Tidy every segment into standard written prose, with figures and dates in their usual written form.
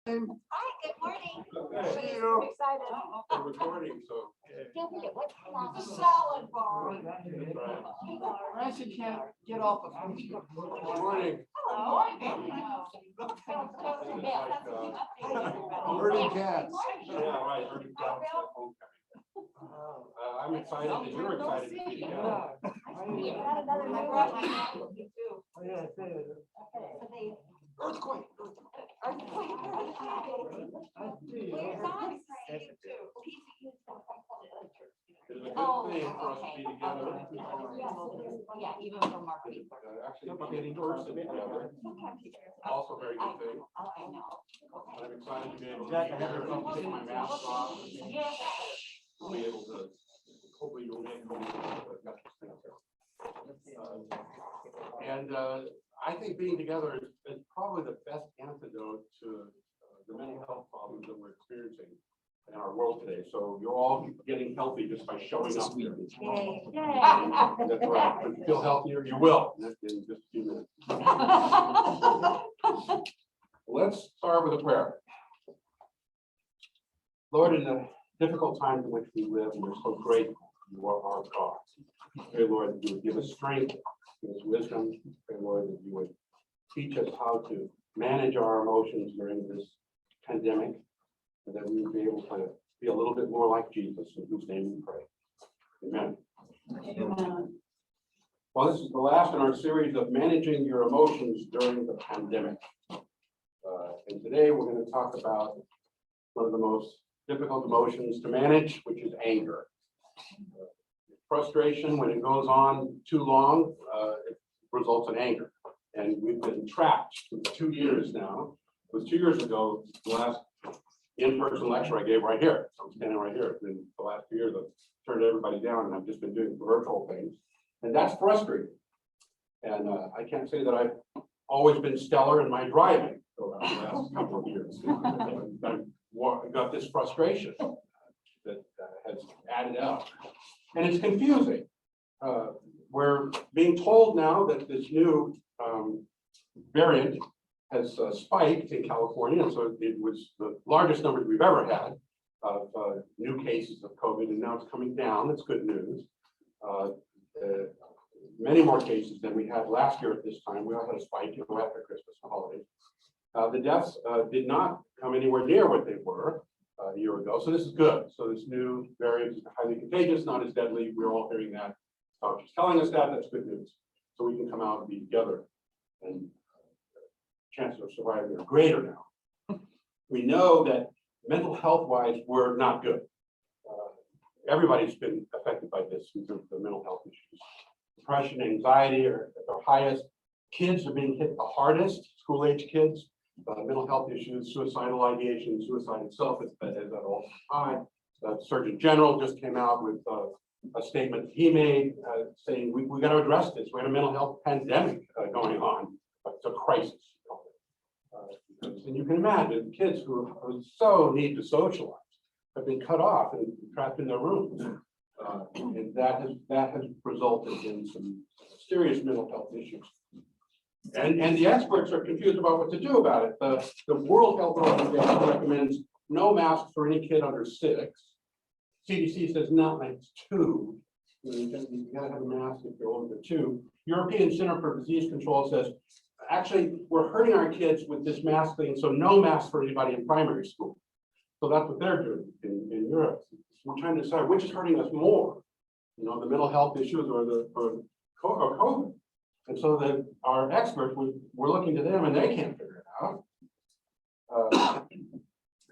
Hi, good morning. Okay. See you. Excited. We're recording, so. Don't forget, what's the Salad bar. Right. Rancy can't get off of me. Good morning. Hello. Herding cats. Yeah, right. Herding cats at homecoming. I'm excited that you're excited to be together. I brought my mom with me too. Yeah, So they- earthquake. Earthquake. I see. We're not excited too. It's a good Oh, thing for us to be okay. together. Yeah, even for marketing. Actually, being in person together, also very good thing. I know. I'm excited to be able to Jack, be I have here your and phone. take my mask off. Yes. I'll be able to, hopefully you'll make me. And I think being together is probably the best antidote to the mental health problems that we're experiencing in our world today. So you're all getting healthy just by showing up here. Yay. That's right. When you feel healthier, you will in just a few minutes. Let's start with a prayer. Lord, in the difficult times in which we live, we're so grateful you are our God. Pray, Lord, that you would give us strength, give us wisdom. Pray, Lord, that you would teach us how to manage our emotions during this pandemic, and that we would be able to be a little bit more like Jesus, in whose name we pray. Amen. Well, this is the last in our series of managing your emotions during the pandemic. And today we're going to talk about one of the most difficult emotions to manage, which is anger. Frustration, when it goes on too long, it results in anger. And we've been trapped for 2 years now. It was 2 years ago, the last in-person lecture I gave right here. I'm standing right here. In the last 2 years, I've turned everybody down, and I've just been doing virtual things. And that's frustrating. And I can't say that I've always been stellar in my driving over the last couple of years. I've got this frustration that has added up. And it's confusing. We're being told now that this new variant has spiked in California. And so it was the largest numbers we've ever had of new cases of COVID, and now it's coming down. That's good news. Many more cases than we had last year at this time. We all had a spike after Christmas and holidays. The deaths did not come anywhere near what they were a year ago. So this is good. So this new variant is highly contagious, not as deadly. We're all hearing that. Doctors telling us that. That's good news. So we can come out and be together, and chances of surviving are greater now. We know that mental health wise, we're not good. Everybody's been affected by this in terms of the mental health issues. Depression, anxiety are at their highest. Kids are being hit the hardest, school age kids. Mental health issues, suicidal ideation, suicide itself is at an all-time high. Surgeon General just came out with a statement he made saying we got to address this. We had a mental health pandemic going on. It's a crisis. And you can imagine kids who so need to socialize have been cut off and trapped in their rooms. And that has resulted in some serious mental health issues. And the experts are confused about what to do about it. The World Health Organization recommends no masks for any kid under 6. CDC says no, it's 2. You gotta have a mask if you're older than 2. European Center for Disease Control says, actually, we're hurting our kids with this mask thing, so no mask for anybody in primary school. So that's what they're doing in Europe. We're trying to decide which is hurting us more, the mental health issues or COVID. And so that our experts, we're looking to them, and they can't figure it out.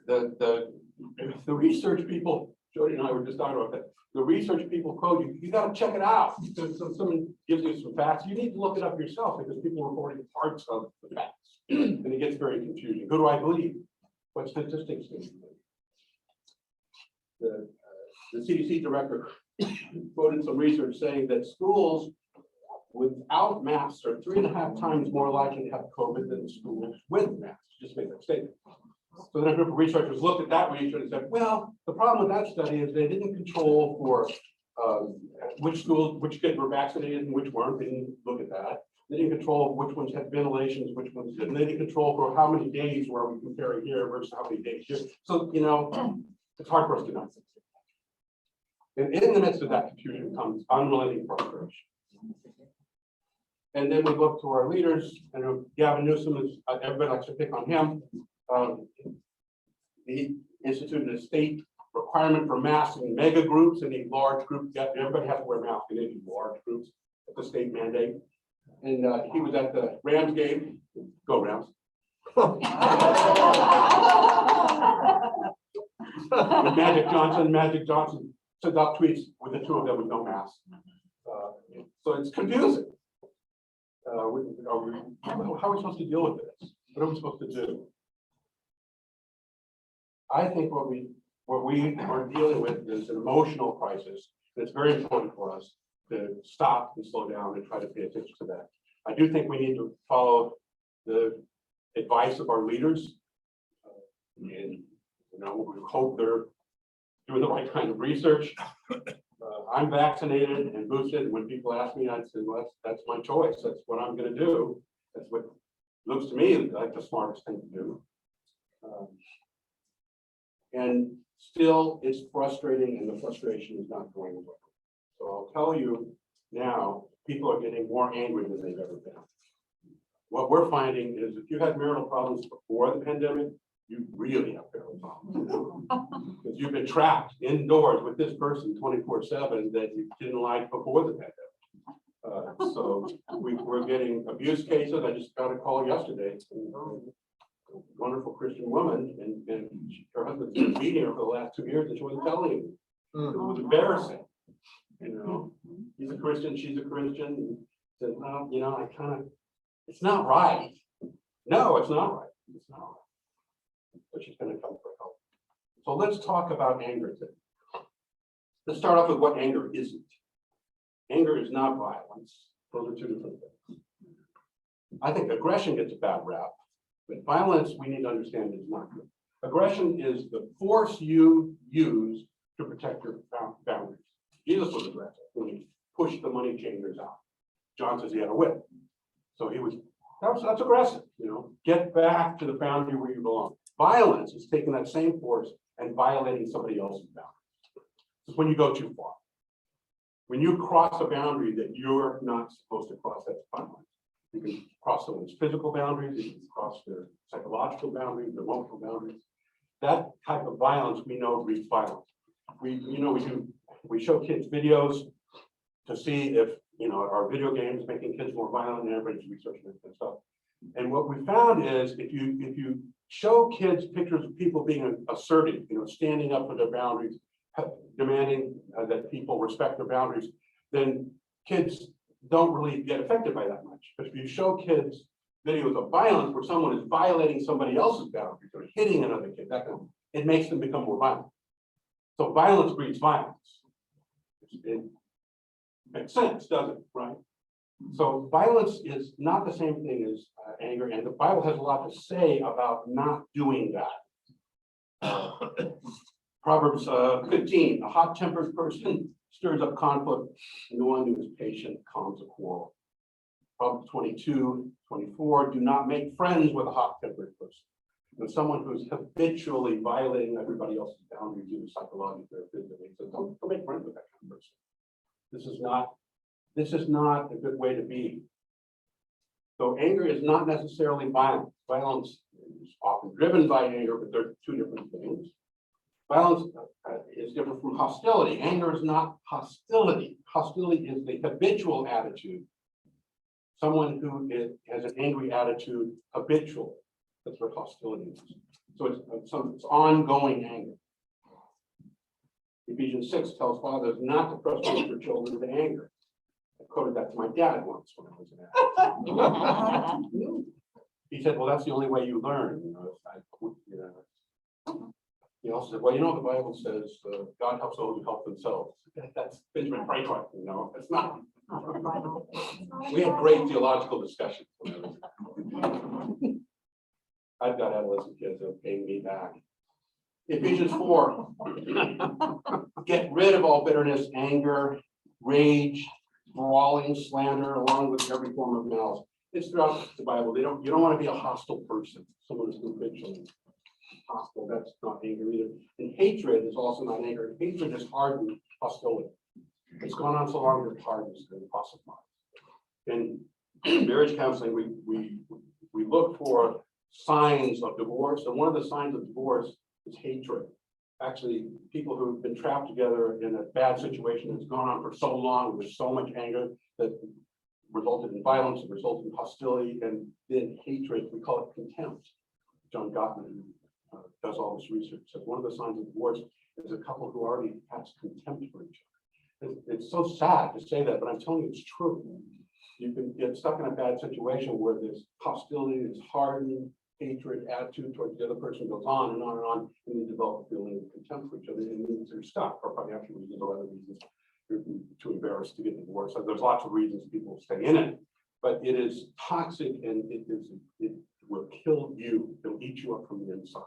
The research people, Jody and I were just talking about that. The research people quote you got to check it out. So someone gives you some facts, you need to look it up yourself, because people are reporting parts of the facts, and it gets very confusing. Who do I believe? What statistics do you believe? The CDC director quoted some research saying that schools without masks are 3.5 times more likely to have COVID than schools with masks. Just made that statement. So then a group of researchers looked at that research and said, well, the problem with that study is they didn't control for which kids were vaccinated and which weren't. They didn't look at that. They didn't control which ones had ventilations, which ones didn't. They didn't control for how many days were we comparing here versus how many days here. So, it's hard for us to know. And in the midst of that confusion comes unrelenting frustration. And then we look to our leaders, and Gavin Newsom is, everybody likes to pick on him. He instituted a state requirement for masks in mega groups, and in large groups, everybody has to wear masks in any large groups at the state mandate. And he was at the Rams game. Go Rams. With Magic Johnson sent out tweets with the two of them with no mask. So it's confusing. How are we supposed to deal with this? What are we supposed to do? I think what we are dealing with is an emotional crisis. It's very important for us to stop and slow down and try to pay attention to that. I do think we need to follow the advice of our leaders. And we hope they're doing the right kind of research. I'm vaccinated and boosted, and when people ask me, I say, well, that's my choice. That's what I'm going to do. That's what looks to me like the smartest thing to do. And still, it's frustrating, and the frustration is not going away. So I'll tell you now, people are getting more angry than they've ever been. What we're finding is if you had marital problems before the pandemic, you really have marital problems. Because you've been trapped indoors with this person 24/7 that you didn't like before the pandemic. So we're getting abuse cases. I just got a call yesterday. A wonderful Christian woman, and her husband's been beating her for the last 2 years, and she wasn't telling him. It was embarrassing. He's a Christian, she's a Christian. Said, well, it's not right. No, it's not right. It's not right. But she's going to come for help. So let's talk about anger today. Let's start off with what anger isn't. Anger is not violence. Those are two different things. I think aggression gets a bad rap, but violence, we need to understand, is not good. Aggression is the force you use to protect your boundaries. Jesus was aggressive when he pushed the money changers out. John says he had a whip. So that's aggressive, get back to the boundary where you belong. Violence is taking that same force and violating somebody else's boundary. It's when you go too far. When you cross a boundary that you're not supposed to cross, that's violence. You can cross someone's physical boundaries, you can cross their psychological boundaries, their emotional boundaries. That type of violence we know breeds violence. We show kids videos to see if our video games making kids more violent, and everybody's researching this and stuff. And what we found is if you show kids pictures of people being assertive, standing up for their boundaries, demanding that people respect their boundaries, then kids don't really get affected by that much. But if you show kids videos of violence where someone is violating somebody else's boundaries or hitting another kid, it makes them become more violent. So violence breeds violence. It makes sense, doesn't it? Right? So violence is not the same thing as anger, and the Bible has a lot to say about not doing that. Proverbs 15, a hot-tempered person stirs up conflict, and the one who is patient calms a quarrel. Proverbs 22:24, do not make friends with a hot-tempered person. With someone who's habitually violating everybody else's boundaries, either psychologically or physically. So don't make friends with that kind of person. This is not a good way to be. So anger is not necessarily violence. Violence is often driven by anger, but they're two different things. Violence is different from hostility. Anger is not hostility. Hostility is the habitual attitude. Someone who has an angry attitude habitual. That's what hostility is. So it's ongoing anger. Ephesians 6 tells fathers not to frustrate their children to anger. I quoted that to my dad once when I was an adult. He said, well, that's the only way you learn. He also said, well, the Bible says God helps those who help themselves. That's Benjamin Franklin, it's not. We had great theological discussions. I've got adolescent kids that are paying me back. Ephesians 4, get rid of all bitterness, anger, rage, brawling, slander, along with every form of malice. It's throughout the Bible. You don't want to be a hostile person, someone who's habitually hostile. That's not anger either. And hatred is also not anger. Hatred is hardened hostility. It's gone on so long that hardens and ossifies. In marriage counseling, we look for signs of divorce, and one of the signs of divorce is hatred. Actually, people who've been trapped together in a bad situation that's gone on for so long, with so much anger that resulted in violence, it resulted in hostility, and then hatred. We call it contempt. John Gottman does all this research. So one of the signs of divorce is a couple who already has contempt for each other. It's so sad to say that, but I'm telling you, it's true. You can get stuck in a bad situation where this hostility, this hardened hatred attitude towards the other person goes on and on and on, and you develop a feeling of contempt for each other, and then you're stuck for financial reasons or other reasons. You're too embarrassed to get divorced. So there's lots of reasons people stay in it, but it is toxic, and it will kill you. It'll eat you up from the inside.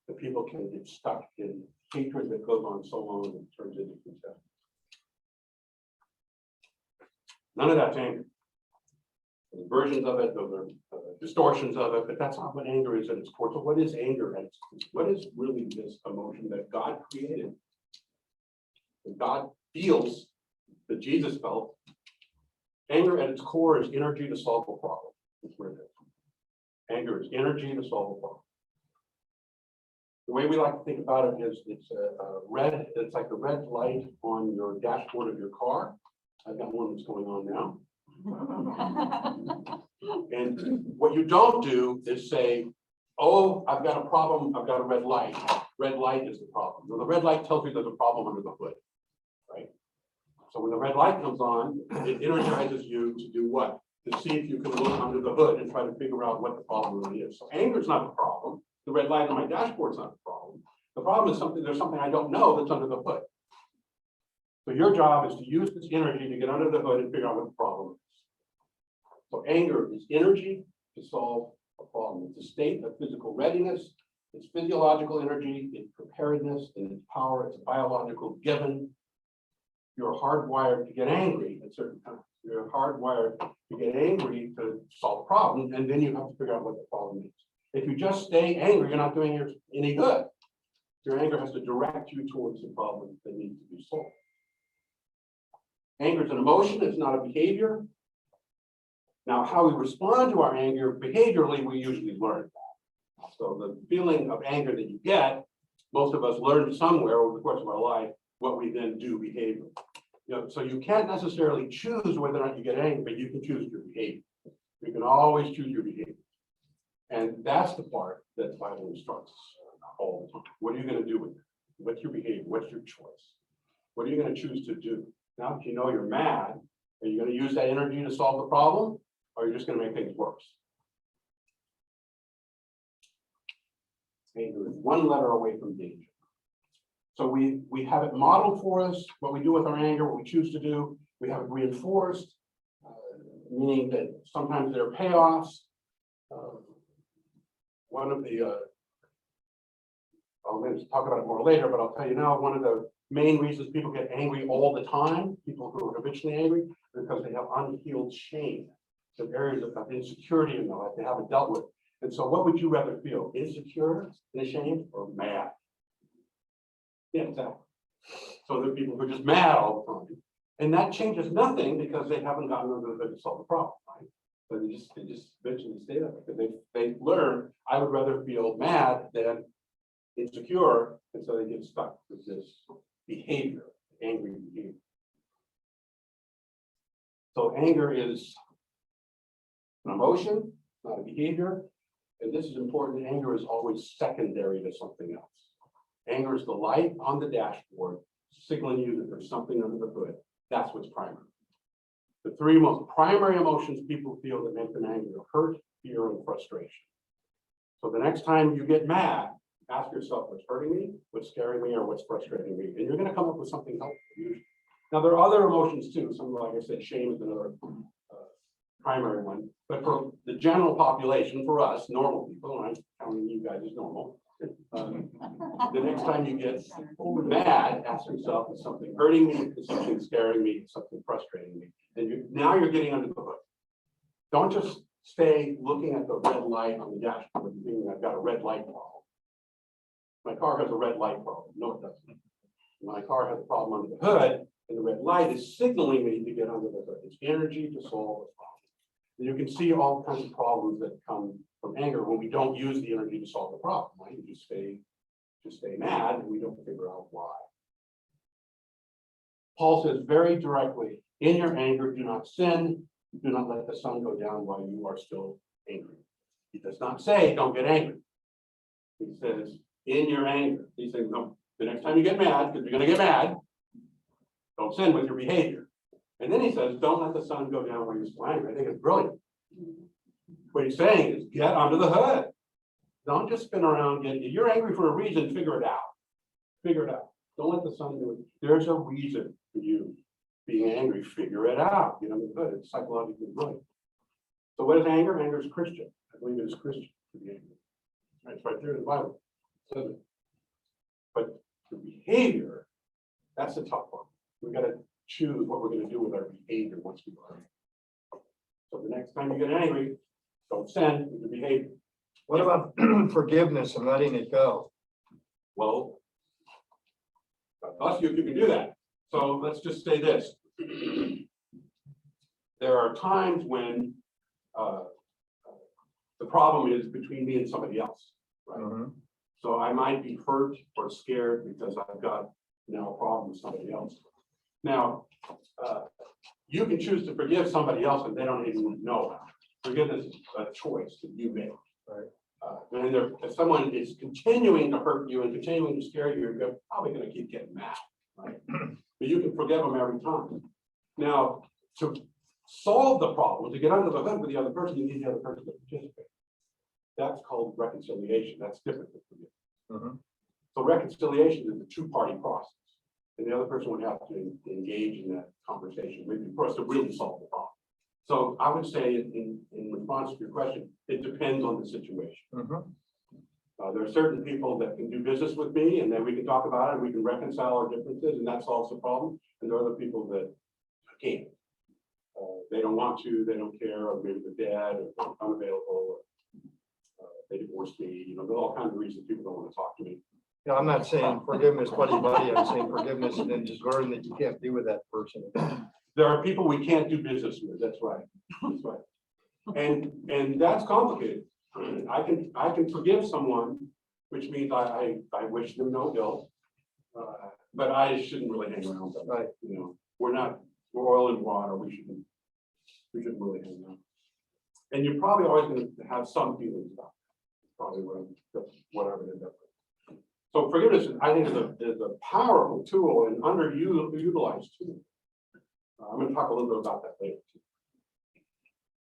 The people can get stuck in hatred that goes on so long and it turns into contempt. None of that's anger. There's versions of it, those are distortions of it, but that's not what anger is at its core. So what is anger at its core? What is really this emotion that God created, that God feels, that Jesus felt? Anger at its core is energy to solve a problem. That's where it is. Anger is energy to solve a problem. The way we like to think about it is it's like a red light on your dashboard of your car. I've got one that's going on now. And what you don't do is say, oh, I've got a problem, I've got a red light. Red light is the problem. So the red light tells you there's a problem under the hood, right? So when the red light comes on, it energizes you to do what? To see if you can look under the hood and try to figure out what the problem really is. So anger is not the problem. The red light on my dashboard is not the problem. The problem is there's something I don't know that's under the hood. So your job is to use this energy to get under the hood and figure out what the problem is. So anger is energy to solve a problem. It's a state of physical readiness. It's physiological energy, it's preparedness, and it's power. It's a biological given. You're hardwired to get angry at certain times. You're hardwired to get angry to solve a problem, and then you have to figure out what the problem is. If you just stay angry, you're not doing it any good. Your anger has to direct you towards the problem that needs to be solved. Anger is an emotion, it's not a behavior. Now, how we respond to our anger behaviorally, we usually learn that. So the feeling of anger that you get, most of us learn somewhere over the course of our life what we then do behaviorally. So you can't necessarily choose whether or not you get angry, but you can choose your behavior. You can always choose your behavior. And that's the part that the Bible instructs all the time. What are you going to do with it? What's your behavior? What's your choice? What are you going to choose to do? Now, if you know you're mad, are you going to use that energy to solve the problem? Or are you just going to make things worse? Anger is one letter away from danger. So we have it modeled for us, what we do with our anger, what we choose to do. We have it reinforced, meaning that sometimes there are payoffs. One of the, I'm going to talk about it more later, but I'll tell you now, one of the main reasons people get angry all the time, people who are habitually angry, because they have unhealed shame. Some areas of insecurity in their life they haven't dealt with. And so what would you rather feel? Insecure and ashamed, or mad? Yeah, exactly. So there are people who are just mad all the time. And that changes nothing because they haven't gotten under the hood to solve the problem, right? So they just eventually stay that way because they learn I would rather feel mad than insecure, and so they get stuck with this behavior, angry behavior. So anger is an emotion, not a behavior. And this is important. Anger is always secondary to something else. Anger is the light on the dashboard signaling you that there's something under the hood. That's what's primary. The three most primary emotions people feel that make them angry are hurt, fear, and frustration. So the next time you get mad, ask yourself what's hurting me, what's scaring me, or what's frustrating me. And you're going to come up with something helpful usually. Now, there are other emotions too. Some, like I said, shame is another primary one. But for the general population, for us, normal people, and I'm counting you guys as normal, the next time you get mad, ask yourself, is something hurting me, is something scaring me, is something frustrating me? And now you're getting under the hood. Don't just stay looking at the red light on the dashboard and thinking I've got a red light problem. My car has a red light problem. No, it doesn't. My car has a problem under the hood, and the red light is signaling me to get under the hood. It's energy to solve a problem. And you can see all kinds of problems that come from anger when we don't use the energy to solve the problem. Right? You just stay mad, and we don't figure out why. Paul says very directly, in your anger, do not sin. Do not let the sun go down while you are still angry. He does not say, don't get angry. He says, in your anger. He says, no, the next time you get mad, because you're going to get mad, don't sin with your behavior. And then he says, don't let the sun go down while you're still angry. I think it's brilliant. What he's saying is, get under the hood. Don't just spin around. You're angry for a reason, figure it out. Figure it out. Don't let the sun do it. There's a reason for you being angry. Figure it out. Get under the hood. It's psychologically brilliant. So what is anger? Anger is Christian. I believe it is Christian to be angry. It's right there in the Bible. But the behavior, that's the tough one. We've got to choose what we're going to do with our behavior once we are angry. So the next time you get angry, don't sin with your behavior. What about forgiveness and letting it go? Well, God bless you if you can do that. So let's just say this. There are times when the problem is between me and somebody else, right? Mhm. So I might be hurt or scared because I've got now a problem with somebody else. Now, you can choose to forgive somebody else and they don't even know about it. Forgiveness is a choice that you make. Right. And if someone is continuing to hurt you and continuing to scare you, you're probably going to keep getting mad, right? But you can forgive them every time. Now, to solve the problem, to get under the hood with the other person, you need the other person to participate. That's called reconciliation. That's different than forgiveness. Mhm. So reconciliation is a two-party process. And the other person would have to engage in that conversation with you for us to really solve the problem. So I would say in response to your question, it depends on the situation. Mhm. There are certain people that can do business with me and then we can talk about it and we can reconcile our differences and that solves the problem. And there are other people that can't. They don't want to, they don't care, or maybe they're dead or they're unavailable, or they divorced me. You know, there are all kinds of reasons people don't want to talk to me. Yeah, I'm not saying forgiveness, buddy. I'm saying forgiveness and then just learn that you can't be with that person. There are people we can't do business with. That's right. That's right. And that's complicated. I can forgive someone, which means I wish them no ill, but I shouldn't really hang around them. Right. You know, we're oil and water. We shouldn't really hang around. And you're probably always going to have some feelings about it. Probably what I would end up with. So forgiveness, I think, is a powerful tool and underutilized tool. I'm going to talk a little bit about that later.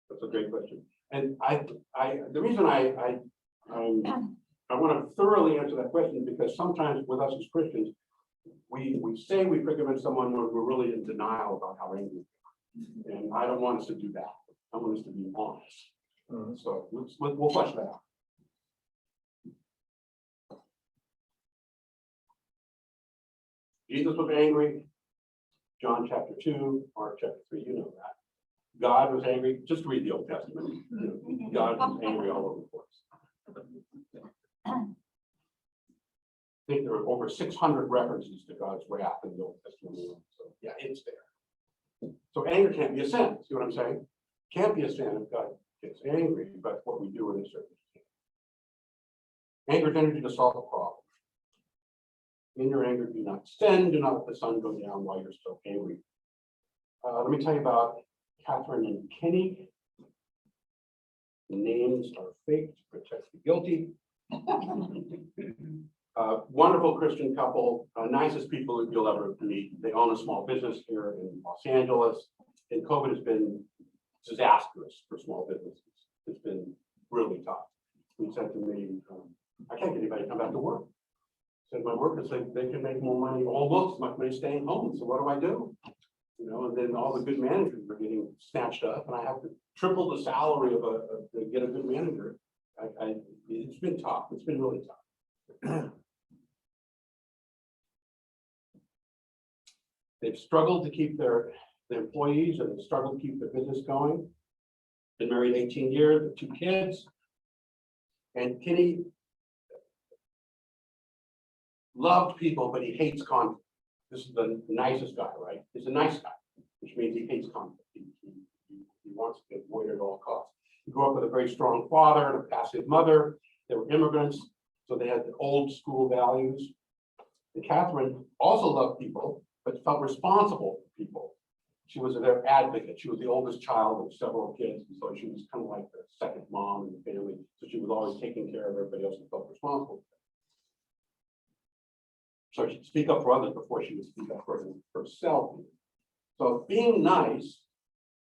That's a great question. And the reason I want to thoroughly answer that question is because sometimes with us as Christians, we say we've forgiven someone when we're really in denial about how angry we are. And I don't want us to do that. I want us to be honest. Mhm. So we'll flesh that out. Jesus was angry. John chapter 2, Mark chapter 3, you know that. God was angry. Just read the Old Testament. You know, God was angry all over the place. I think there are over 600 references to God's wrath in the Old Testament. So yeah, it's there. So anger can't be a sin. See what I'm saying? Can't be a sin if God gets angry, but what we do in a certain case. Anger is energy to solve a problem. In your anger, do not sin. Do not let the sun go down while you're still angry. Let me tell you about Catherine and Kenny. The names are fake to protect the guilty. Wonderful Christian couple, nicest people that you'll ever meet. They own a small business here in Los Angeles, and COVID has been disastrous for small businesses. It's been really tough. He said to me, I can't get anybody to come back to work. Said my workers say they can make more money, almost as much money staying home. So what do I do? You know, and then all the good managers are getting snatched up, and I have to triple the salary to get a good manager. It's been tough. It's been really tough. They've struggled to keep their the employees and struggled to keep the business going. Been married 18 years with 2 kids. And Kenny loved people, but he hates conflict. This is the nicest guy, right? He's a nice guy, which means he hates conflict. He wants to avoid it at all costs. He grew up with a very strong father and a passive mother. They were immigrants, so they had the old school values. And Catherine also loved people, but felt responsible for people. She was their advocate. She was the oldest child of several kids, and so she was kind of like the second mom in the family. So she was always taking care of everybody else and felt responsible. So she'd speak up for others before she would speak up for herself. So being nice,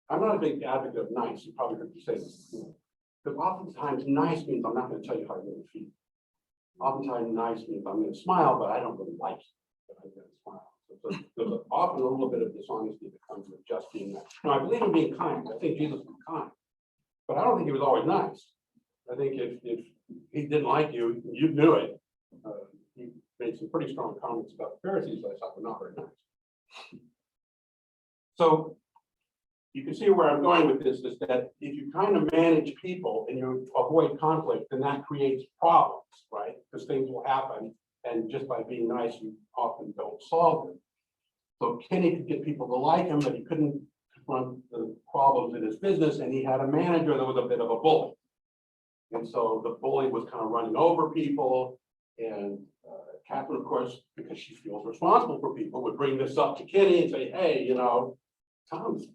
I'm not a big advocate of nice. You probably heard me say this before. Because oftentimes nice means I'm not going to tell you how to really feel. Oftentimes nice means I'm going to smile, but I don't really like you. But I'm going to smile. So there's often a little bit of dishonesty that comes with just being nice. Now, I believe in being kind. I think Jesus was kind. But I don't think he was always nice. I think if he didn't like you, you knew it. He made some pretty strong comments about the Pharisees that I thought were not very nice. So you can see where I'm going with this is that if you kind of manage people and you avoid conflict, then that creates problems, right? Because things will happen, and just by being nice, you often don't solve them. So Kenny could get people to like him, but he couldn't confront the problems in his business, and he had a manager that was a bit of a bully. And so the bully was kind of running over people, and Catherine, of course, because she feels responsible for people, would bring this up to Kenny and say, hey, Tom's,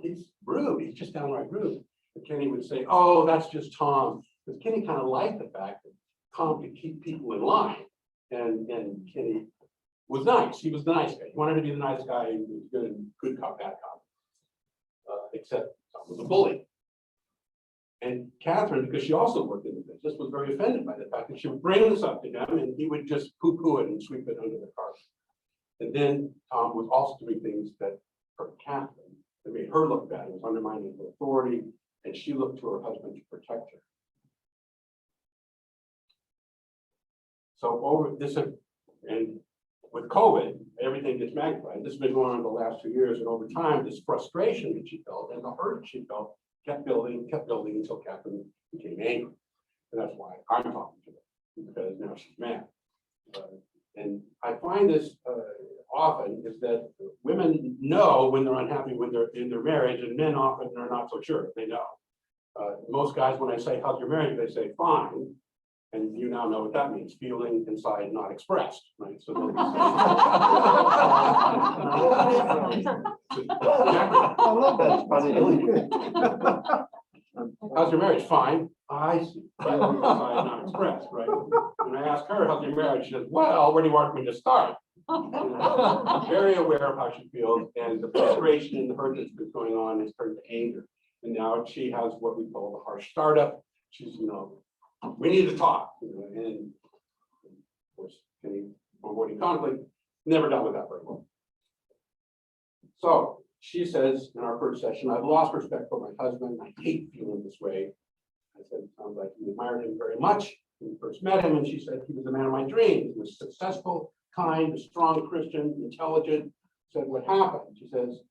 he's rude. He's just downright rude. And Kenny would say, oh, that's just Tom. Because Kenny kind of liked the fact that Tom could keep people in line. And Kenny was nice. He was the nice guy. He wanted to be the nice guy. He was good cop, bad cop. Except Tom was a bully. And Catherine, because she also worked in the business, was very offended by the fact that she would bring this up to him and he would just poo-poo it and sweep it under the carpet. And then Tom was also doing things that hurt Catherine, that made her look bad. It was undermining her authority, and she looked to her husband to protect her. So over this, and with COVID, everything gets magnified. This has been going on the last 2 years, and over time, this frustration that she felt and the hurt she felt kept building until Catherine became angry. And that's why I'm talking to her, because now she's mad. And I find this often is that women know when they're unhappy when they're in their marriage, and men often are not so sure. They know. Most guys, when I say, how's your marriage? They say, fine. And you now know what that means, feeling inside, not expressed, right? So they'll be saying, I love that. It's funny. how's your marriage? Fine. I see. Feeling inside, not expressed, right? When I ask her, how's your marriage? She says, well, where do you want me to start? Very aware of how she feels, and the frustration and the hurt that's been going on has turned to anger. And now she has what we call the harsh startup. She's, we need to talk, and of course, avoiding conflict, never dealt with that very well. So she says in our first session, I've lost respect for my husband. I hate feeling this way. I said, it sounds like you admired him very much when you first met him. And she said, he was the man of my dreams. He was successful, kind, a strong Christian, intelligent. Said, what happened? She says,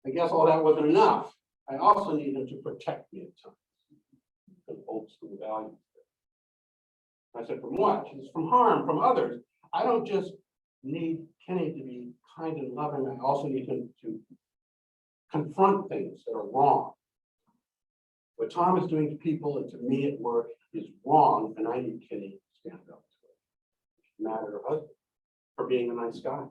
I guess all that wasn't enough. I also need him to protect me at times. Old school values. I said, from what? She says, from harm, from others. I don't just need Kenny to be kind and loving. I also need him to confront things that are wrong. What Tom is doing to people and to me at work is wrong, and I need Kenny to stand up to it. It's a matter of husband for being a nice guy.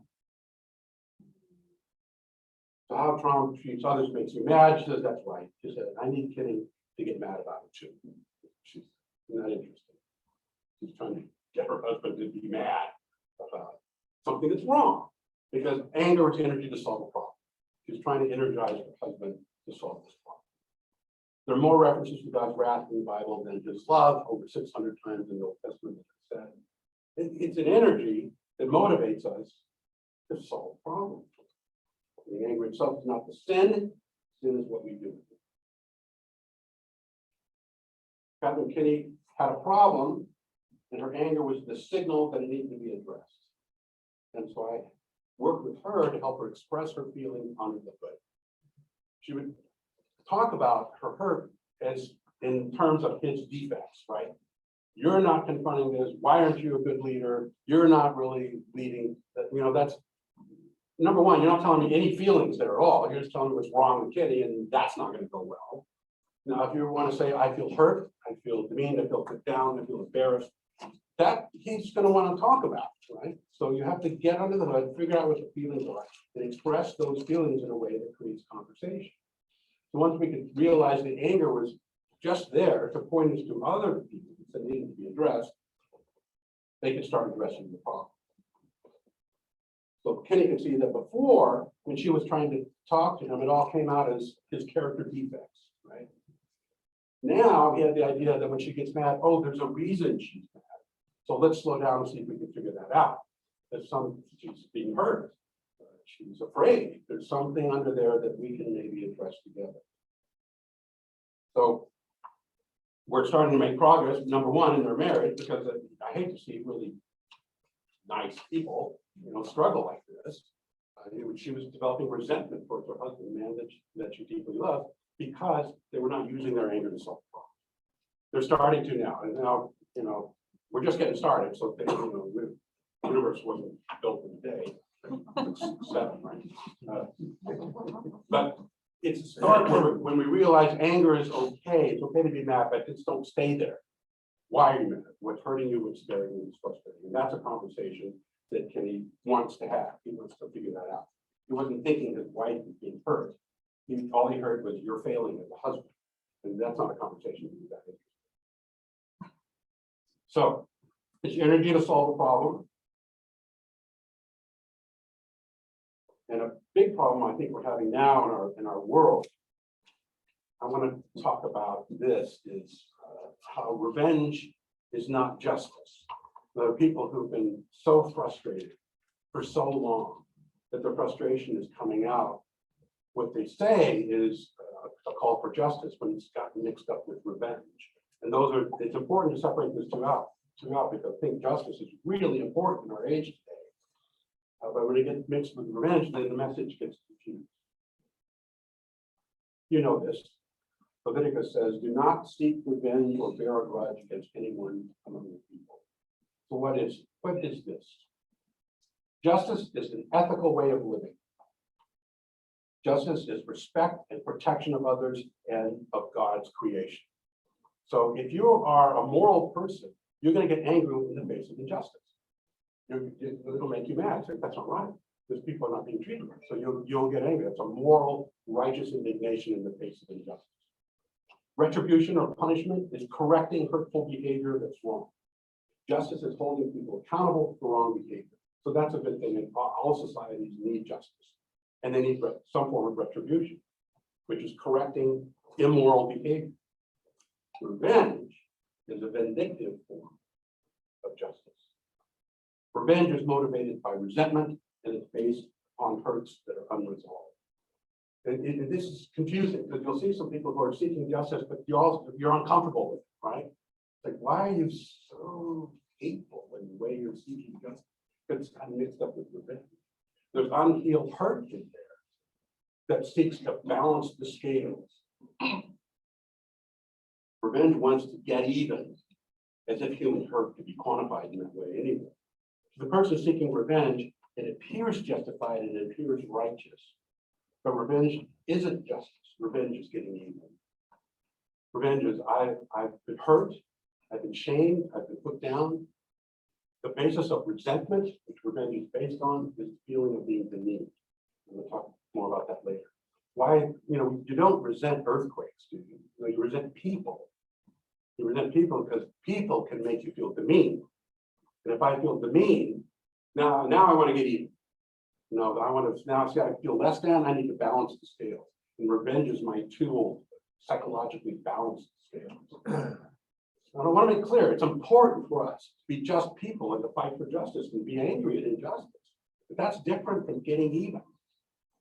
So how Tom treats others makes me mad. She says, that's right. She said, I need Kenny to get mad about it too. She's not interested. She's trying to get her husband to be mad about something that's wrong, because anger is energy to solve a problem. She's trying to energize her husband to solve this problem. There are more references to God's wrath in the Bible than his love, over 600 times in the Old Testament. It's an energy that motivates us to solve problems. The anger itself is not the sin. Sin is what we do. Catherine Kinney had a problem, and her anger was the signal that it needed to be addressed. And so worked with her to help her express her feeling under the hood. She would talk about her hurt as in terms of his defects, right? You're not confronting this. Why aren't you a good leader? You're not really leading. That's number one. You're not telling me any feelings there at all. You're just telling me what's wrong with Kitty, and that's not going to go well. Now, if you want to say, I feel hurt, I feel demeaned, I feel put down, I feel embarrassed, that he's going to want to talk about, right? So you have to get under the hood, figure out what the feelings are, and express those feelings in a way that creates conversation. So once we could realize the anger was just there to point us to other people that needed to be addressed, they could start addressing the problem. So Kenny could see that before, when she was trying to talk to him, it all came out as his character defects, right? Now he had the idea that when she gets mad, oh, there's a reason she's mad. So let's slow down and see if we can figure that out. She's being hurt. She's afraid. There's something under there that we can maybe address together. So we're starting to make progress, number one, in their marriage, because I hate to see really nice people, struggle like this. She was developing resentment towards her husband, the man that she deeply loved, because they were not using their anger to solve the problem. They're starting to now, and now, we're just getting started. So the universe wasn't built in a day. It's 7, right? But it's a start when we realize anger is okay. It's okay to be mad, but just don't stay there. Why are you mad? What's hurting you? What's scaring you? What's frustrating you? And that's a conversation that Kenny wants to have. He wants to figure that out. He wasn't thinking his wife was being hurt. All he heard was, you're failing as a husband. And that's not a conversation we do that. So it's energy to solve a problem. And a big problem I think we're having now in our world, I want to talk about this, is how revenge is not justice. There are people who've been so frustrated for so long that their frustration is coming out. What they say is a call for justice when it's gotten mixed up with revenge. And it's important to separate those two out because I think justice is really important in our age today. But when it gets mixed with revenge, then the message gets confused. You know this. Leviticus says, do not seek revenge or bear a grudge against anyone among the people. So what is this? Justice is an ethical way of living. Justice is respect and protection of others and of God's creation. So if you are a moral person, you're going to get angry in the face of injustice. It'll make you mad. Say, that's not right. Because people are not being treated right. So you'll get angry. That's a moral, righteous indignation in the face of injustice. Retribution or punishment is correcting hurtful behavior that's wrong. Justice is holding people accountable for wrong behavior. So that's a good thing. And all societies need justice. And they need some form of retribution, which is correcting immoral behavior. Revenge is a vindictive form of justice. Revenge is motivated by resentment, and it's based on hurts that are unresolved. And this is confusing because you'll see some people who are seeking justice, but you're uncomfortable with it, right? It's like, why are you so hateful in the way you're seeking justice? It's kind of mixed up with revenge. There's unhealed hurt in there that seeks to balance the scales. Revenge wants to get even, as if human hurt could be quantified in that way anyway. The person seeking revenge, it appears justified and it appears righteous. But revenge isn't justice. Revenge is getting even. Revenge is, I've been hurt, I've been shamed, I've been put down. The basis of resentment, which revenge is based on, is the feeling of being beneath. And we'll talk more about that later. Why, you don't resent earthquakes, do you? You resent people. You resent people because people can make you feel demeaned. And if I feel demeaned, now I want to get even. Now see, I feel less than, I need to balance the scales. And revenge is my tool to psychologically balance the scales. I want to make clear, it's important for us to be just people and to fight for justice and be angry at injustice. But that's different from getting even.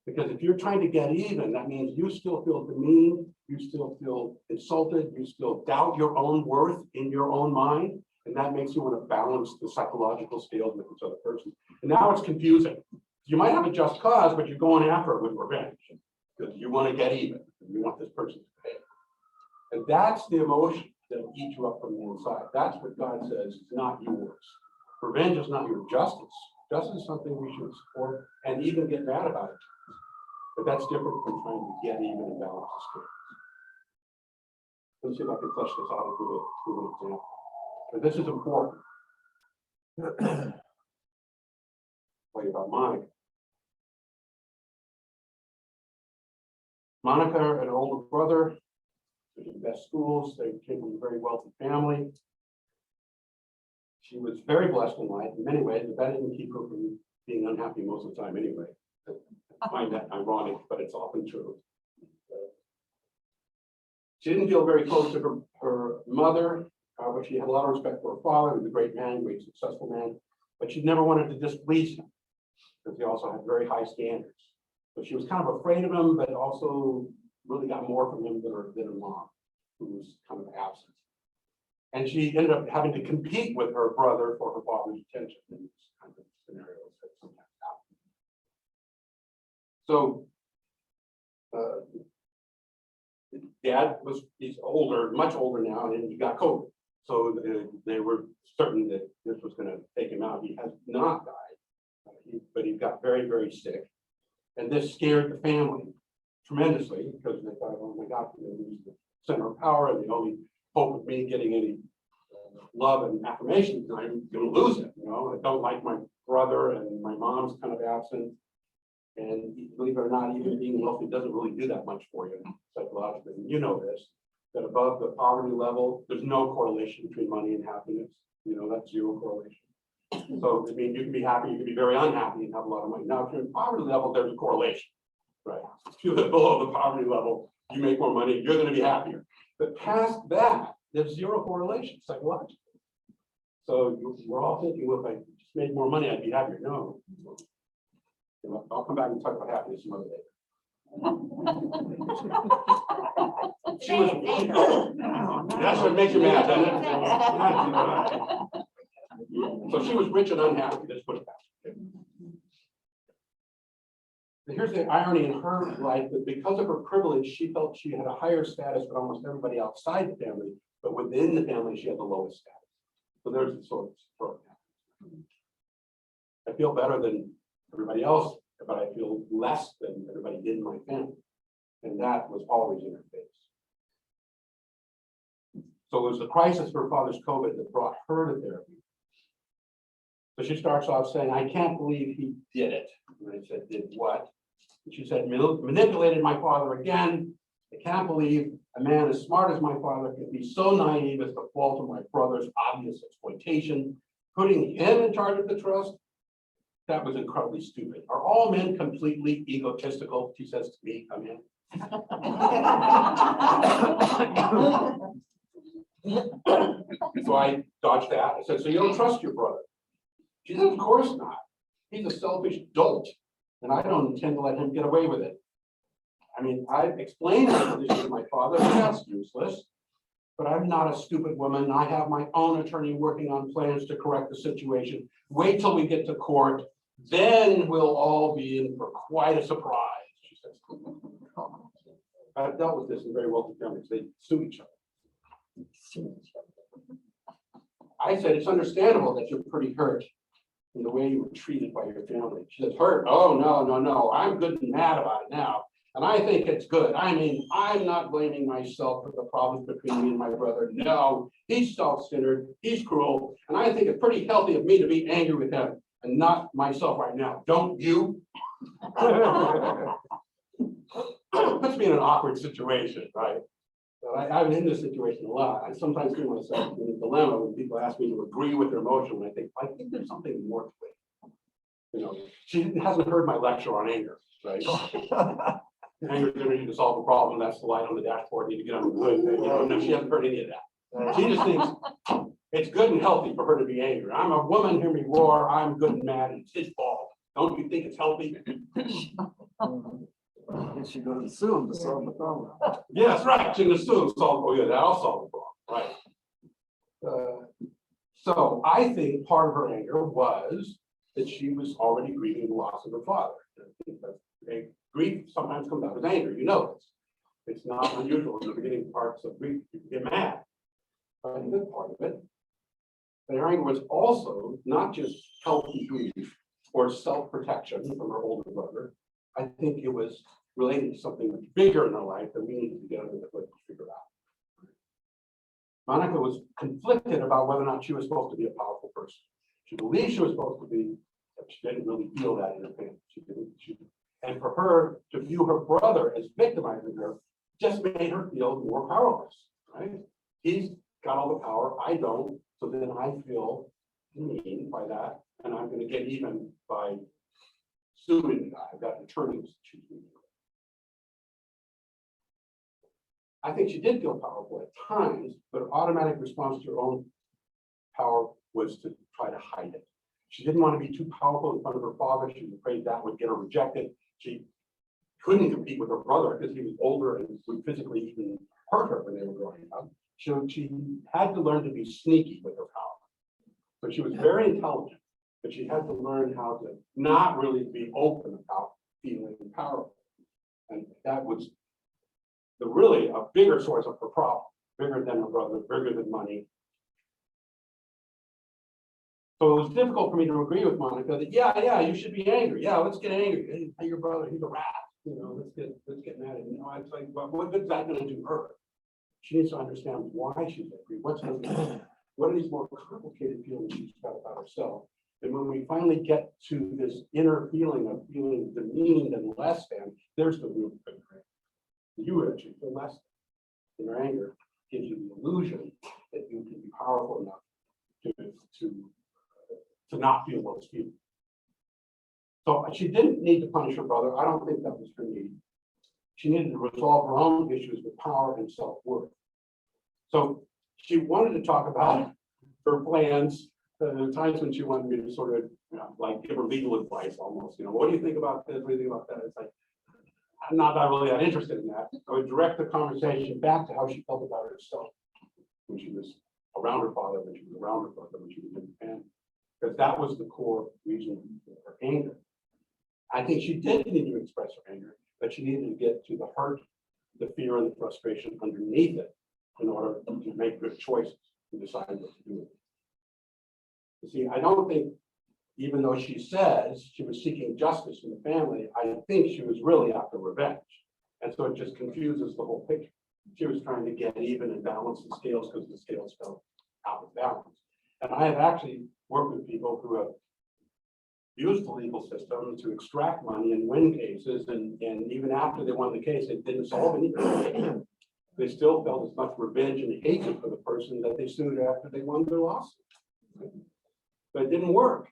Because if you're trying to get even, that means you still feel demeaned, you still feel insulted, you still doubt your own worth in your own mind. And that makes you want to balance the psychological scales with this other person. And now it's confusing. You might have a just cause, but you're going after it with revenge because you want to get even. You want this person to pay. And that's the emotion that will eat you up from the inside. That's what God says is not yours. Revenge is not your justice. Justice is something we should support and even get mad about it. But that's different from trying to get even and balance the scales. Let's see if I can flesh this out with an example. But this is important. Tell you about Monica. Monica and her older brother, they did the best schools. They came from a very wealthy family. She was very blessed in life in many ways, but that didn't keep her from being unhappy most of the time anyway. I find that ironic, but it's often true. She didn't feel very close to her mother, but she had a lot of respect for her father, who was a great man, great successful man, but she never wanted to displease him because he also had very high standards. So she was kind of afraid of him, but also really got more from him than her mom, who was kind of absent. And she ended up having to compete with her brother for her father's attention in these kind of scenarios that sometimes happen. So Dad he's older, much older now, and he got COVID. So they were certain that this was going to take him out. He has not died, but he got very, very sick. And this scared the family tremendously because they thought, oh my God, we're going to lose the center of power, and the only hope of me getting any love and affirmation is I'm going to lose it. You know, I don't like my brother, and my mom's kind of absent. And believe it or not, even being wealthy doesn't really do that much for you psychologically. You know this, that above the poverty level, there's no correlation between money and happiness. You know, that's zero correlation. So, I mean, you can be happy, you can be very unhappy and have a lot of money. Now, if you're in poverty level, there's a correlation, right? If you live below the poverty level, you make more money, you're going to be happier. But past that, there's zero correlation psychologically. So we're all thinking, well, if I just made more money, I'd be happier. No. I'll come back and talk about happiness some other day. That's what makes you mad, doesn't it? So she was rich and unhappy. Let's put it back. Here's the irony in her life, that because of her privilege, she felt she had a higher status than almost everybody outside the family, but within the family, she had the lowest status. So there's the sort of I feel better than everybody else, but I feel less than everybody did in my family. And that was always in her face. So it was the crisis for her father's COVID that brought her to therapy. So she starts off saying, I can't believe he did it. And I said, did what? And she said, manipulated my father again. I can't believe a man as smart as my father could be so naive as to fall to my brother's obvious exploitation, putting him in charge of the trust. That was incredibly stupid. Are all men completely egotistical? She says to me, come in. So I dodged that. I said, so you don't trust your brother? She said, of course not. He's a selfish dolt, and I don't intend to let him get away with it. I mean, I've explained my position to my father, but that's useless. But I'm not a stupid woman. I have my own attorney working on plans to correct the situation. Wait till we get to court. Then we'll all be in for quite a surprise, she says. I've dealt with this in very wealthy families. They sue each other. I said, it's understandable that you're pretty hurt in the way you were treated by your family. She says, hurt? Oh, no. I'm good and mad about it now. And I think it's good. I mean, I'm not blaming myself for the problems between me and my brother. No, he's self-centered, he's cruel, and I think it's pretty healthy of me to be angry with him and not myself right now. Don't you? Puts me in an awkward situation, right? So I'm in this situation a lot. I sometimes feel myself in a dilemma when people ask me to agree with their emotion, and I think there's something more to it. You know, she hasn't heard my lecture on anger, right? Anger is energy to solve a problem. That's the light on the dashboard. Need to get on the hood. You know, no, she hasn't heard any of that. She just thinks it's good and healthy for her to be angry. I'm a woman, hear me roar. I'm good and mad. It's his fault. Don't you think it's healthy? She goes to sue him to solve the problem. Yeah, that's right. She can assume solve. Oh yeah, that'll solve the problem, right? So I think part of her anger was that she was already grieving the loss of her father. Grief sometimes comes out as anger, you know this. It's not unusual in the beginning parts of grief, you can get mad. But the good part of it, the anger was also not just healthy grief or self-protection from her older brother. I think it was related to something much bigger in her life that we needed to get under the hood to figure out. Monica was conflicted about whether or not she was supposed to be a powerful person. She believed she was supposed to be, but she didn't really feel that in her family. And for her to view her brother as victimizing her just made her feel more powerless, right? He's got all the power, I don't, so then I feel mean by that, and I'm going to get even by suing the guy. I've got attorneys to choose me. I think she did feel powerful at times, but her automatic response to her own power was to try to hide it. She didn't want to be too powerful in front of her father. She was afraid that would get her rejected. She couldn't compete with her brother because he was older and would physically even hurt her when they were growing up. So she had to learn to be sneaky with her power. So she was very intelligent, but she had to learn how to not really be open about feeling powerful. And that was really a bigger source of her problem, bigger than her brother, bigger than money. So it was difficult for me to agree with Monica that, yeah, you should be angry. Yeah, let's get angry. Hey, your brother, he's a rat. Let's get mad at him. It's like, well, what good is that going to do her? She needs to understand why she's angry. What are these more complicated feelings she's got about herself? And when we finally get to this inner feeling of feeling demeaned and less than, there's the real thing. You actually feel less than. Your anger gives you the illusion that you can be powerful enough to not feel those feelings. So she didn't need to punish her brother. I don't think that was her need. She needed to resolve her own issues with power and self-worth. So she wanted to talk about her plans. There were times when she wanted me to sort of like give her legal advice almost. What do you think about this? What do you think about that? It's like, I'm not really that interested in that. I would direct the conversation back to how she felt about herself when she was around her father, when she was around her brother, when she was in the family. Because that was the core reason for her anger. I think she did need to express her anger, but she needed to get to the hurt, the fear, and the frustration underneath it in order to make good choices and decide what to do with it. You see, I don't think, even though she says she was seeking justice in the family, I think she was really after revenge. And so it just confuses the whole picture. She was trying to get even and balance the scales because the scales fell out of balance. And I have actually worked with people who have used the legal system to extract money and win cases, and even after they won the case, it didn't solve anything. They still felt as much revenge and hatred for the person that they sued after they won their lawsuit. But it didn't work.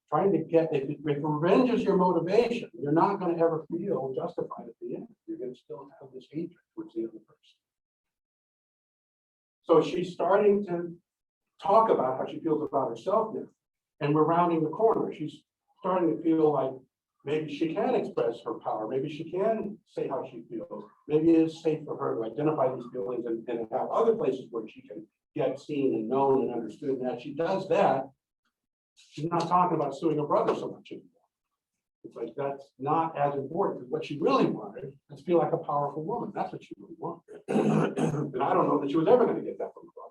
Trying to get, if revenge is your motivation, you're not going to ever feel justified at the end. You're going to still have this hatred towards the other person. So she's starting to talk about how she feels about herself now. And we're rounding the corner. She's starting to feel like maybe she can express her power. Maybe she can say how she feels. Maybe it is safe for her to identify these feelings and have other places where she can get seen and known and understood. And as she does that, she's not talking about suing her brother so much anymore. It's like that's not as important because what she really wanted is to feel like a powerful woman. That's what she really wanted. And I don't know that she was ever going to get that from her brother.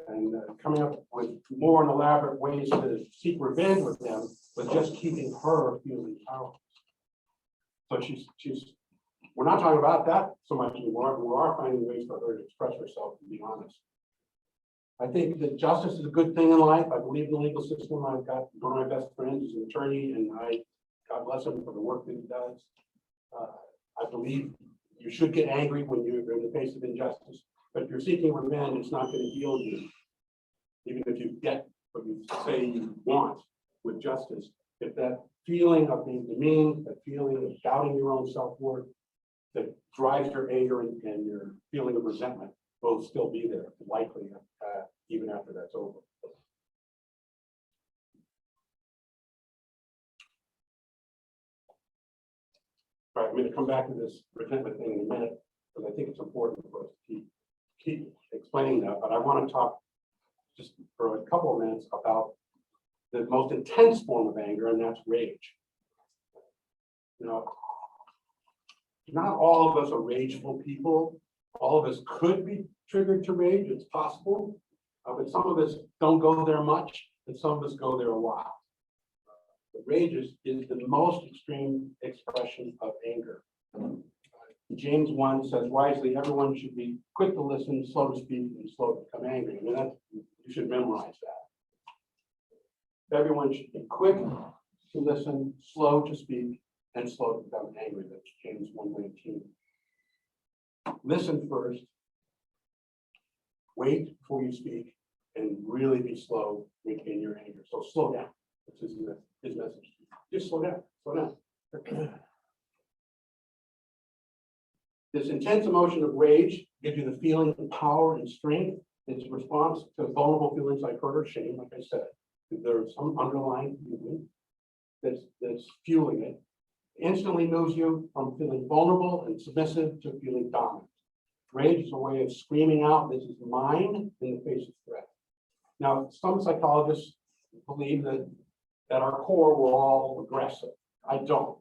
And coming up with more and elaborate ways to seek revenge with them was just keeping her feeling powerful. So we're not talking about that so much anymore, but we are finding ways for her to express herself and be honest. I think that justice is a good thing in life. I believe in the legal system. I've got one of my best friends is an attorney, and God bless him for the work that he does. I believe you should get angry when you're in the face of injustice, but if you're seeking revenge, it's not going to heal you. Even if you get what you say you want with justice, if that feeling of being demeaned, that feeling of doubting your own self-worth, that drives your anger and your feeling of resentment will still be there, likely, even after that's over. All right, I'm going to come back to this resentment thing in a minute, because I think it's important for us to keep explaining that, but I want to talk just for a couple of minutes about the most intense form of anger, and that's rage. You know, not all of us are rageful people. All of us could be triggered to rage. It's possible, but some of us don't go there much, and some of us go there a lot. But rage is the most extreme expression of anger. James 1 says wisely, everyone should be quick to listen, slow to speak, and slow to become angry. I mean, you should memorize that. Everyone should be quick to listen, slow to speak, and slow to become angry. That's James 1:19. Listen first, wait before you speak, and really be slow in your anger. So slow down. That's his message. Just slow down. Slow down. This intense emotion of rage gives you the feeling of power and strength. It's a response to vulnerable feelings like hurt or shame, like I said. There's some underlying feeling that's fueling it. Instantly moves you from feeling vulnerable and submissive to feeling dominant. Rage is a way of screaming out, this is mine, in the face of threat. Now, some psychologists believe that at our core, we're all aggressive. I don't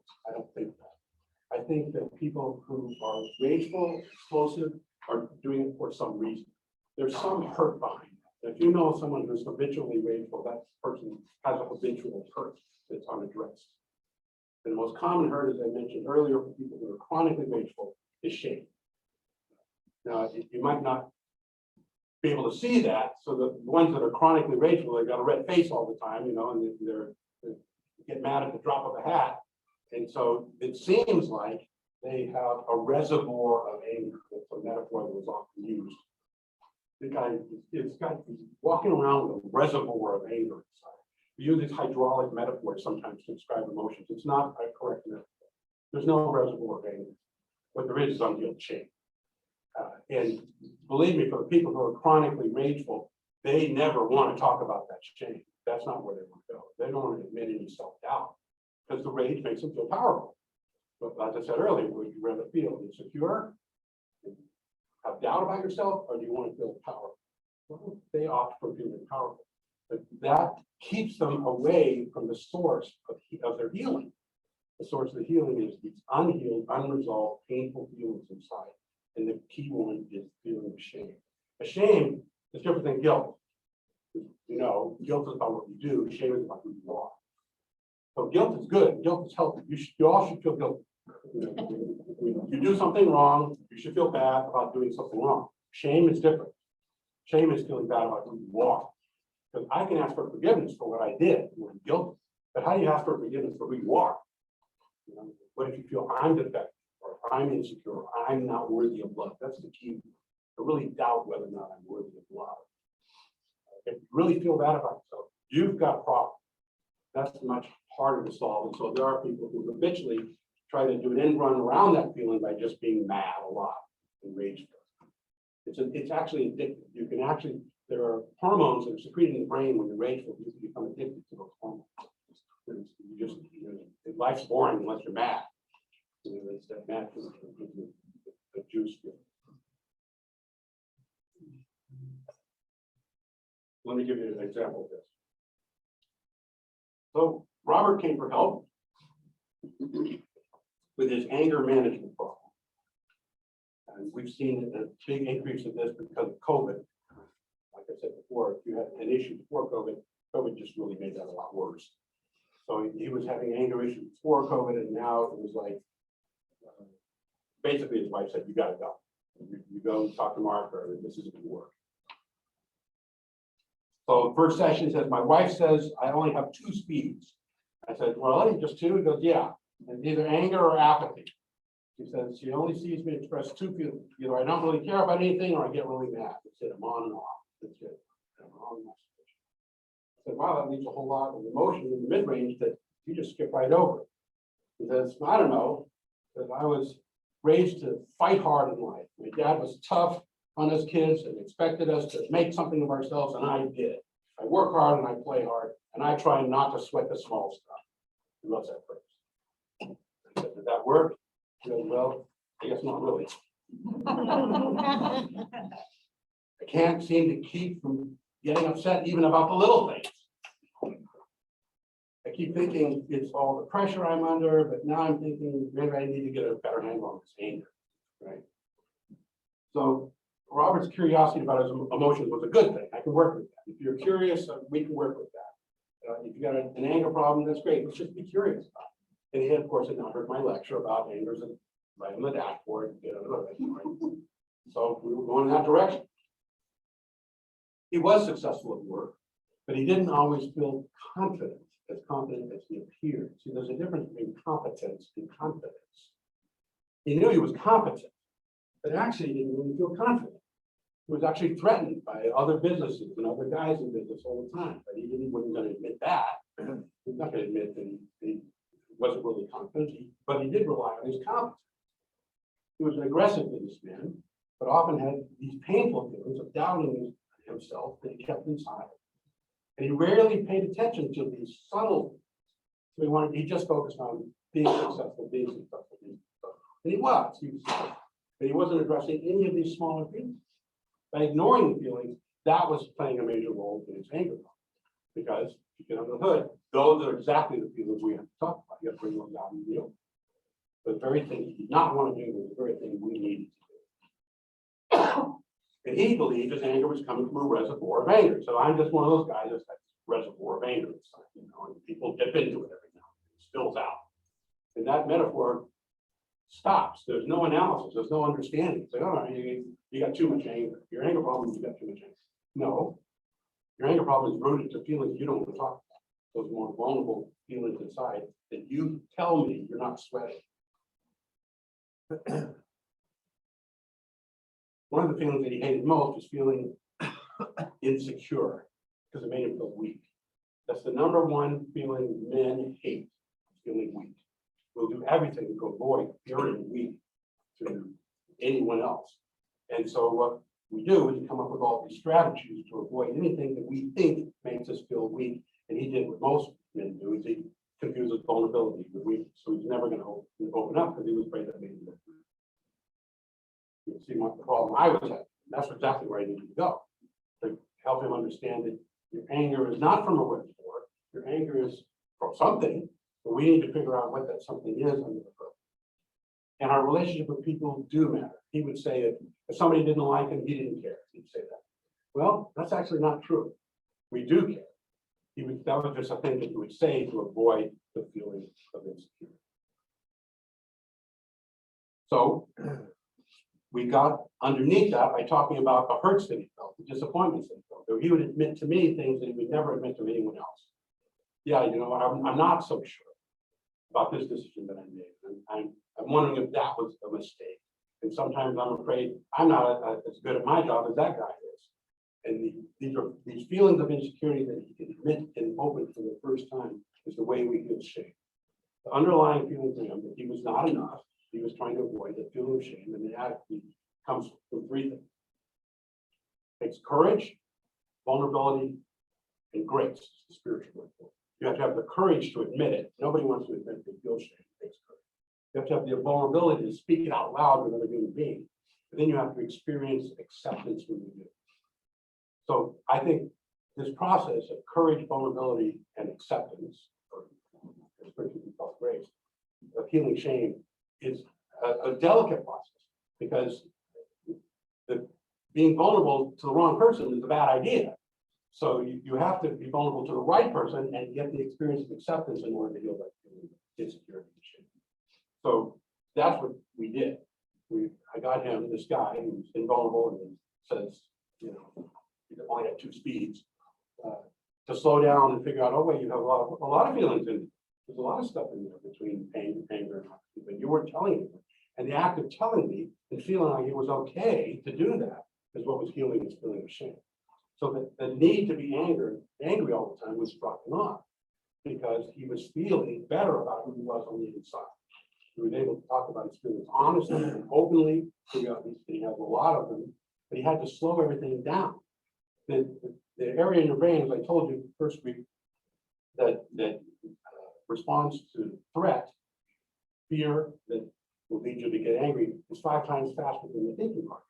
think that. I think that people who are rageful, explosive, are doing it for some reason. There's some hurt behind it. If you know someone who's habitually rageful, that person has a habitual hurt that's unaddressed. And the most common hurt, as I mentioned earlier, for people who are chronically rageful, is shame. Now, you might not be able to see that, so the ones that are chronically rageful, they've got a red face all the time, you know, and they get mad at the drop of a hat. And so it seems like they have a reservoir of anger. That's a metaphor that was often used. The guy is walking around with a reservoir of anger inside. We use these hydraulic metaphors sometimes to describe emotions. It's not a correct metaphor. There's no reservoir of anger. What there is unhealed shame. And believe me, for the people who are chronically rageful, they never want to talk about that shame. That's not where they want to go. They don't want to admit any self-doubt, because the rage makes them feel powerful. But as I said earlier, would you rather feel insecure, have doubt about yourself, or do you want to feel powerful? Well, they opt for feeling powerful. But that keeps them away from the source of their healing. The source of the healing is these unhealed, unresolved, painful feelings inside. And the key one is feeling of shame. A shame is different than guilt. You know, guilt is about what you do, shame is about who you are. So guilt is good, guilt is healthy. You all should feel guilty. You do something wrong, you should feel bad about doing something wrong. Shame is different. Shame is feeling bad about who you are. Because I can ask for forgiveness for what I did when I'm guilty. But how do you ask for forgiveness for who you are? You know, what if you feel I'm defective, or I'm insecure, or I'm not worthy of love? That's the key. To really doubt whether or not I'm worthy of love. If you really feel that about yourself, you've got a problem. That's much harder to solve. And so there are people who habitually try to do an end run around that feeling by just being mad a lot and rageful. It's actually addictive. You can actually, there are hormones that are secreted in the brain when you're rageful. You can become addicted to those hormones. Life's boring unless you're mad. It's that mad the juice. Let me give you an example of this. So Robert came for help with his anger management problem. And we've seen a big increase in this because of COVID. Like I said before, if you had an issue before COVID, COVID just really made that a lot worse. So he was having anger issues before COVID, and now it was like, basically his wife said, you gotta go. You go talk to Mark, or this isn't gonna work. So the first session says, my wife says I only have 2 speeds. I said, well, just 2? He goes, yeah, and either anger or apathy. He says, she only sees me express 2 feelings. Either I don't really care about anything, or I get really mad. That's it, I'm on and off. That's it. I'm on and off. I said, wow, that leaves a whole lot of emotion in the mid-range that you just skip right over. He says, I don't know, because I was raised to fight hard in life. My dad was tough on us kids and expected us to make something of ourselves, and I did. I work hard and I play hard, and I try not to sweat the small stuff. He loves that phrase. I said, did that work? He goes, well, I guess not really. I can't seem to keep from getting upset even about the little things. I keep thinking it's all the pressure I'm under, but now I'm thinking maybe I need to get a better handle on this anger, right? So Robert's curiosity about his emotions was a good thing. I can work with that. If you're curious, we can work with that. If you got an anger problem, that's great. Let's just be curious about it. And he, of course, had not heard my lecture about angers and right on the dashboard. So we were going in that direction. He was successful at work, but he didn't always feel confident as he appeared. See, there's a difference between competence and confidence. He knew he was competent, but actually he didn't really feel confident. He was actually threatened by other businesses and other guys in business all the time, but he wasn't going to admit that. He's not going to admit that he wasn't really confident, but he did rely on his competence. He was an aggressive businessman, but often had these painful feelings of doubting himself that he kept inside. And he rarely paid attention to these subtle. So he just focused on being successful, being successful, being successful. And he was successful, but he wasn't addressing any of these smaller things. By ignoring the feelings, that was playing a major role in his anger problem. Because if you get under the hood, those are exactly the feelings we have to talk about. You have to bring them down and deal. The very thing he did not want to do was the very thing we needed to do. And he believed his anger was coming from a reservoir of anger. So I'm just one of those guys that's that reservoir of anger. And people dip into it every now and then. It spills out. And that metaphor stops. There's no analysis. There's no understanding. It's like, oh, you got too much anger. Your anger problem, you got too much anger. No. Your anger problem is rooted to feelings you don't want to talk about. Those more vulnerable feelings inside that you tell me you're not sweating. One of the feelings that he hated most was feeling insecure because it made him feel weak. That's the number one feeling men hate, feeling weak. We'll do everything to avoid feeling weak to anyone else. And so what we do is we come up with all these strategies to avoid anything that we think makes us feel weak. And he did what most men do, is he confuses vulnerability with weakness. So he's never going to open up because he was afraid that made him weak. You see what the problem I was having. That's exactly where I needed to go, to help him understand that your anger is not from a reservoir. Your anger is from something, but we need to figure out what that something is under the hood. And our relationship with people do matter. He would say that if somebody didn't like him, he didn't care. He'd say that. Well, that's actually not true. We do care. That was just a thing that he would say to avoid the feeling of insecurity. So we got underneath that by talking about the hurts that he felt, the disappointments that he felt. So he would admit to me things that he would never admit to anyone else. Yeah, I'm not so sure about this decision that I made. I'm wondering if that was a mistake. And sometimes I'm afraid I'm not as good at my job as that guy is. And these feelings of insecurity that he can admit and open for the first time is the way we feel shame. The underlying feeling for him that he was not enough. He was trying to avoid the feeling of shame, and the attitude comes from three things. It's courage, vulnerability, and grace, the spiritual word. You have to have the courage to admit it. Nobody wants to admit they feel shame. It takes courage. You have to have the vulnerability to speak it out loud with another human being. But then you have to experience acceptance when you do. So I think this process of courage, vulnerability, and acceptance, or especially called grace, of healing shame, is a delicate process, because being vulnerable to the wrong person is a bad idea. So you have to be vulnerable to the right person and get the experience of acceptance in order to heal that feeling of insecurity and shame. So that's what we did. I got him, this guy who's invulnerable and says, he only had 2 speeds, to slow down and figure out, oh wait, you have a lot of feelings in. There's a lot of stuff in there between pain, anger, and honesty, but you weren't telling me. And the act of telling me and feeling like it was okay to do that is what was healing his feeling of shame. So the need to be angry all the time was dropping off, because he was feeling better about who he was on the inside. He was able to talk about his feelings honestly and openly. He has a lot of them, but he had to slow everything down. The area in your brain, as I told you first week, that responds to threat, fear that will lead you to get angry, is 5 times faster than the thinking part.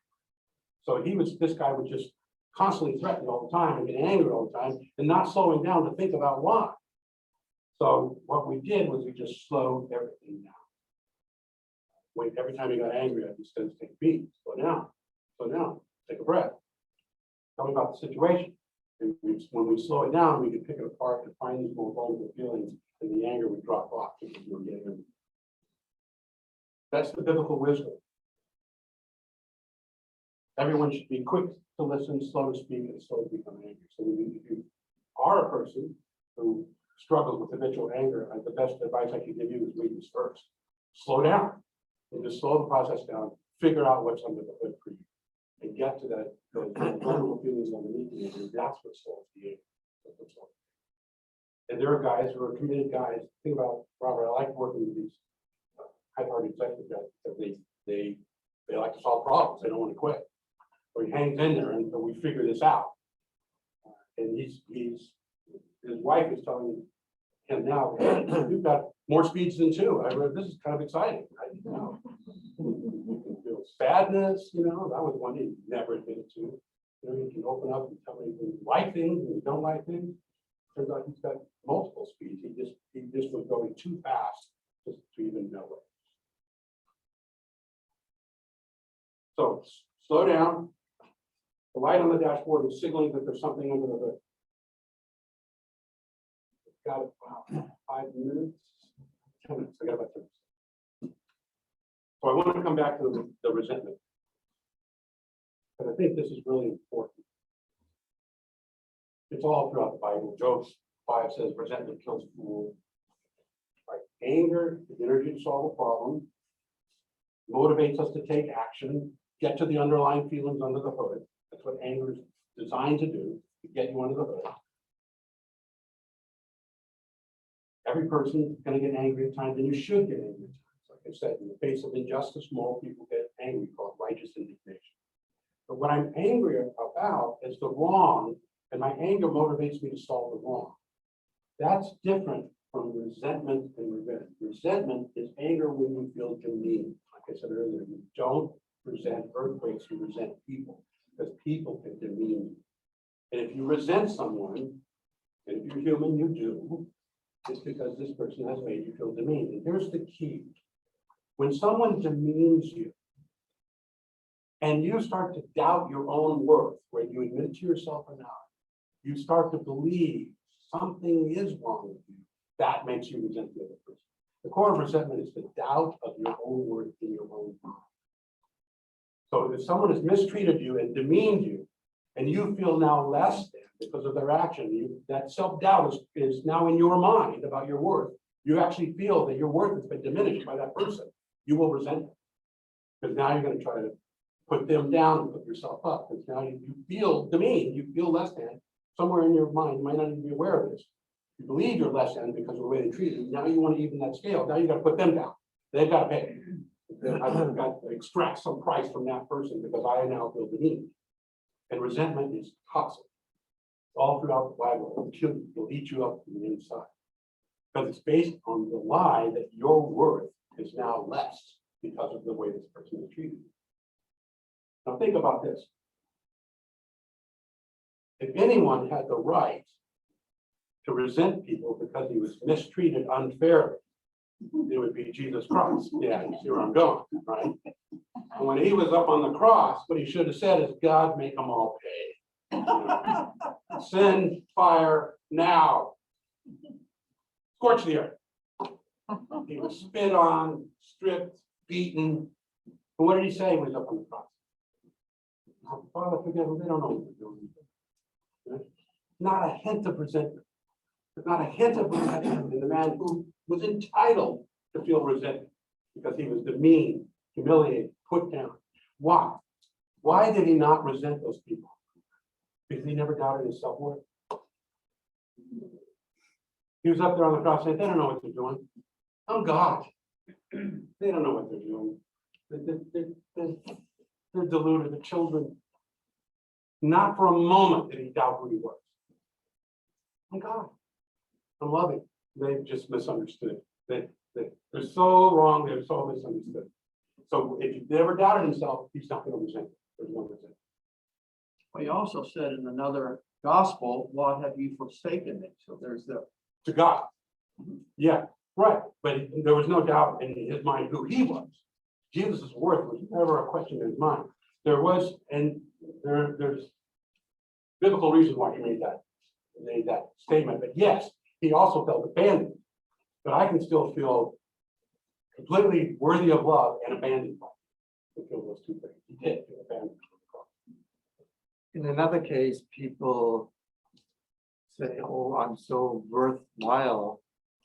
So this guy was just constantly threatened all the time and getting angry all the time and not slowing down to think about why. So what we did was we just slowed everything down. Wait, every time he got angry, I just said, take a beat, slow down, take a breath. Tell me about the situation. And when we slow it down, we can pick it apart and find these more vulnerable feelings, and the anger would drop off because we were getting them. That's the biblical wisdom. Everyone should be quick to listen, slow to speak, and slow to become angry. So if you are a person who struggles with habitual anger, the best advice I can give you is read this first. Slow down and just slow the process down. Figure out what's under the hood for you, and get to that those vulnerable feelings underneath the anger. That's what solves the anger. And there are guys who are committed guys. Think about Robert. I like working with these high-powered executive guys because they like to solve problems. They don't want to quit. So he hangs in there until we figure this out. And his wife is telling him now, you've got more speeds than two. I read this is kind of exciting. I didn't know. You can feel sadness, that was one he never admitted to. You can open up and tell me you like things and you don't like things. Turns out he's got multiple speeds. He just was going too fast just to even know it. So slow down. The light on the dashboard is signaling that there's something under the hood. Got it. Wow. 5 minutes. 10 minutes. I got about 10 minutes. So I want to come back to the resentment. Because I think this is really important. It's all throughout the Bible. Job 5 says resentment kills a fool. Right? Anger is energy to solve a problem, motivates us to take action, get to the underlying feelings under the hood. That's what anger is designed to do, to get you under the hood. Every person is going to get angry at times, and you should get angry at times. Like I said, in the face of injustice, moral people get angry, called righteous indignation. But what I'm angry about is the wrong, and my anger motivates me to solve the wrong. That's different from resentment and revenge. Resentment is anger when you feel demeaned. Like I said earlier, you don't resent earthquakes, you resent people, because people can demean you. And if you resent someone, and if you're human, you do, it's because this person has made you feel demeaned. And here's the key. When someone demeans you, and you start to doubt your own worth, where you admit to yourself or not, you start to believe something is wrong with you, that makes you resent the other person. The core of resentment is the doubt of your own worth in your own mind. So if someone has mistreated you and demeaned you, and you feel now less than because of their action, that self-doubt is now in your mind about your worth. You actually feel that your worth has been diminished by that person. You will resent them. Because now you're going to try to put them down and put yourself up. Because now you feel demeaned, you feel less than. Somewhere in your mind, you might not even be aware of this. You believe you're less than because of the way they treat you. Now you want to even that scale. Now you got to put them down. They've got to pay. I've got to extract some price from that person because I now feel demeaned. And resentment is toxic. It's all throughout the Bible. It'll kill you. It'll eat you up from the inside. Because it's based on the lie that your worth is now less because of the way this person is treated you. Now think about this. If anyone had the right to resent people because he was mistreated unfairly, it would be Jesus Christ. Yeah, you see where I'm going, right? And when he was up on the cross, what he should have said is, God, make them all pay. Send fire now. Scorch the earth. He was spit on, stripped, beaten. And what did he say when he was up on the cross? Father, forgive them, they don't know what they're doing. Right? Not a hint of resentment. Not a hint of resentment in the man who was entitled to feel resentment because he was demeaned, humiliated, put down. Why? Why did he not resent those people? Because he never doubted his self-worth. He was up there on the cross saying, they don't know what they're doing. I'm God. They don't know what they're doing. They're deluded, the children. Not for a moment did he doubt who he was. I'm God. I'm loving. They've just misunderstood. They're so wrong, they're so misunderstood. So if he never doubted himself, he's not going to resent it. There's no resentment. Well, he also said in another gospel, what have you forsaken me? So there's the To God. Yeah, right, but there was no doubt in his mind who he was. Jesus' worth was never a question in his mind. There was, and there's biblical reasons why he made that statement, but yes, he also felt abandoned. But I can still feel completely worthy of love and abandoned by him. I feel those two things. He did feel abandoned. In another case, people say, oh, I'm so worthwhile,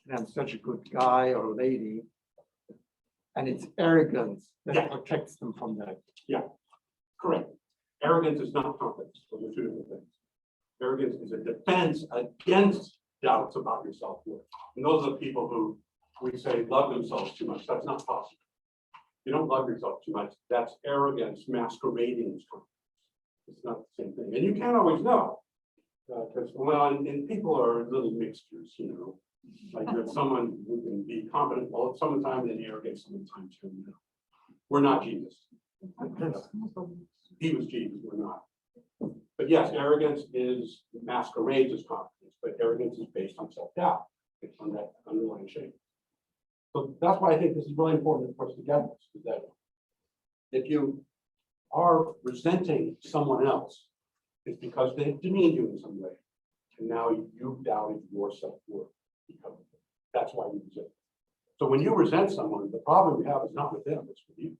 and I'm such a good guy or lady. And it's arrogance that Yeah. protects them from that. Correct. Arrogance is not confidence. Those are two different things. Arrogance is a defense against doubts about your self-worth. And those are the people who we say love themselves too much. That's not possible. You don't love yourself too much. That's arrogance masquerading as confidence. It's not the same thing. And you can't always know. Because, and people are little mixtures, you know. Like there's someone who can be confident all sometimes and arrogant sometimes too. You know. We're not Jesus. He was Jesus, we're not. But yes, arrogance is masquerades as confidence, but arrogance is based on self-doubt. It's on that underlying shame. So that's why I think this is really important for us to get this, is that if you are resenting someone else, it's because they demeaned you in some way. And now you've doubted your self-worth because of it. That's why you resent. So when you resent someone, the problem you have is not with them, it's with you.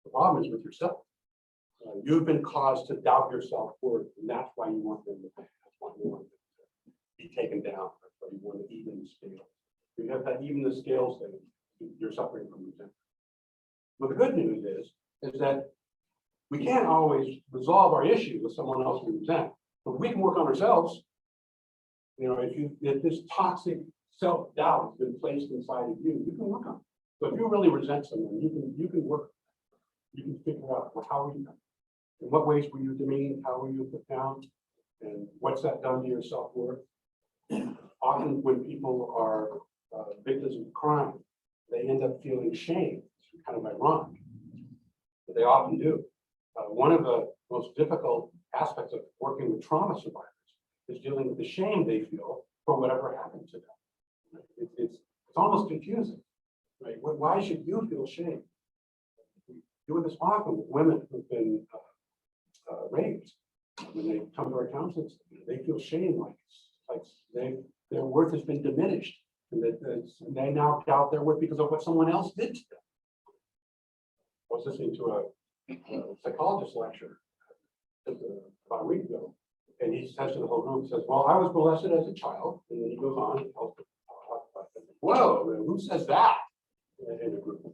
The problem is with yourself. You've been caused to doubt your self-worth, and that's why you want them to pay. That's why you want them to be taken down. That's why you want to even the scales. You have that even the scales thing, you're suffering from resentment. But the good news is that we can't always resolve our issue with someone else we resent. But we can work on ourselves. You know, if this toxic self-doubt has been placed inside of you, you can work on it. So if you really resent someone, you can work. You can figure out, well, how are you, in what ways were you demeaned, how were you put down, and what's that done to your self-worth? Often when people are victims of crime, they end up feeling shame. It's kind of ironic, but they often do. One of the most difficult aspects of working with trauma survivors is dealing with the shame they feel for whatever happened to them. It's almost confusing, right? Why should you feel shame? We do this often with women who've been raped. When they come to our counseling, they feel shame, like their worth has been diminished, and that they now doubt their worth because of what someone else did to them. I was listening to a psychologist lecture about a week ago, and he says to the whole group, says, well, I was molested as a child, and then he goes on and tells them, whoa, who says that in a group?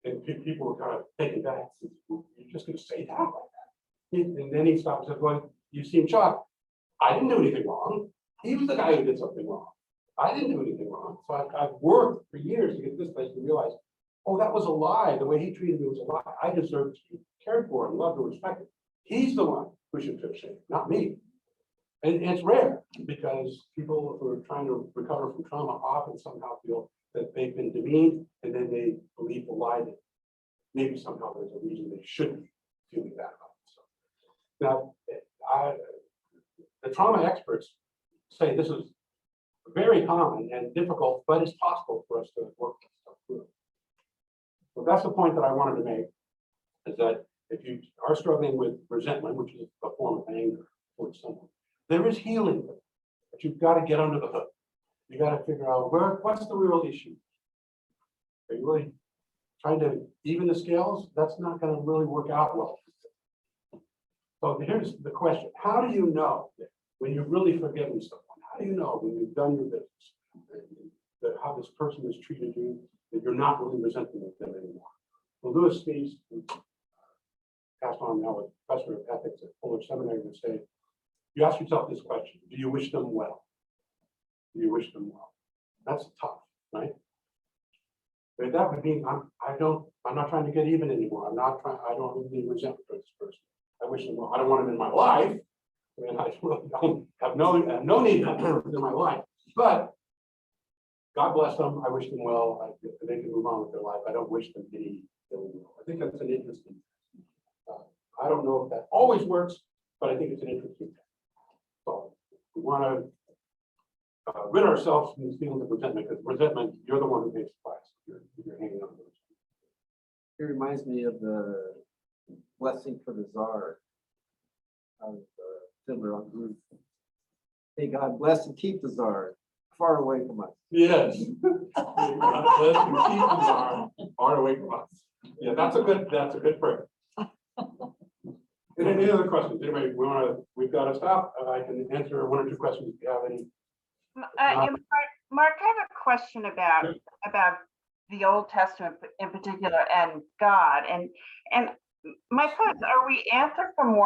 And people were kind of taken back. You're just going to say that like that? And then he stopped and said, well, you seem shocked. I didn't do anything wrong. He was the guy who did something wrong. I didn't do anything wrong. So I've worked for years to get this place to realize, oh, that was a lie. The way he treated me was a lie. I deserve to be cared for and loved and respected. He's the one who should feel shame, not me. And it's rare because people who are trying to recover from trauma often somehow feel that they've been demeaned, and then they believe the lie that maybe somehow there's a reason they shouldn't be feeling bad about themselves. Now, the trauma experts say this is very common and difficult, but it's possible for us to work this stuff through. So that's the point that I wanted to make, is that if you are struggling with resentment, which is a form of anger towards someone, there is healing, but you've got to get under the hood. You got to figure out what's the real issue. Are you really trying to even the scales? That's not going to really work out well. So here's the question: how do you know when you've really forgiven someone? How do you know when you've done your business, that how this person has treated you, that you're not really resenting them anymore? Well, Lewis Spees, passed on now with professor of ethics at Fuller Seminary, would say, you ask yourself this question: do you wish them well? Do you wish them well? That's tough, right? But that would mean I'm not trying to get even anymore. I don't really resent this person. I wish them well. I don't want them in my life. I mean, I really don't have no need to have them in my life. But God bless them. I wish them well. They can move on with their life. I don't wish them any ill will. I think that's an interesting. I don't know if that always works, but I think it's an interesting. So we want to rid ourselves from these feelings of resentment, because resentment, you're the one who pays the price. You're hanging on to those. It reminds me of the blessing for the czar of Fiddler on Roof. May God bless and keep the czar far away from us. Yes. God bless and keep the czar far away from us. Yeah, that's a good prayer. And any other questions? Anybody, we've got to stop. I can answer one or two questions if you have any. Mark, I have a question about the Old Testament in particular and God. And my thoughts, are we anthropomorphic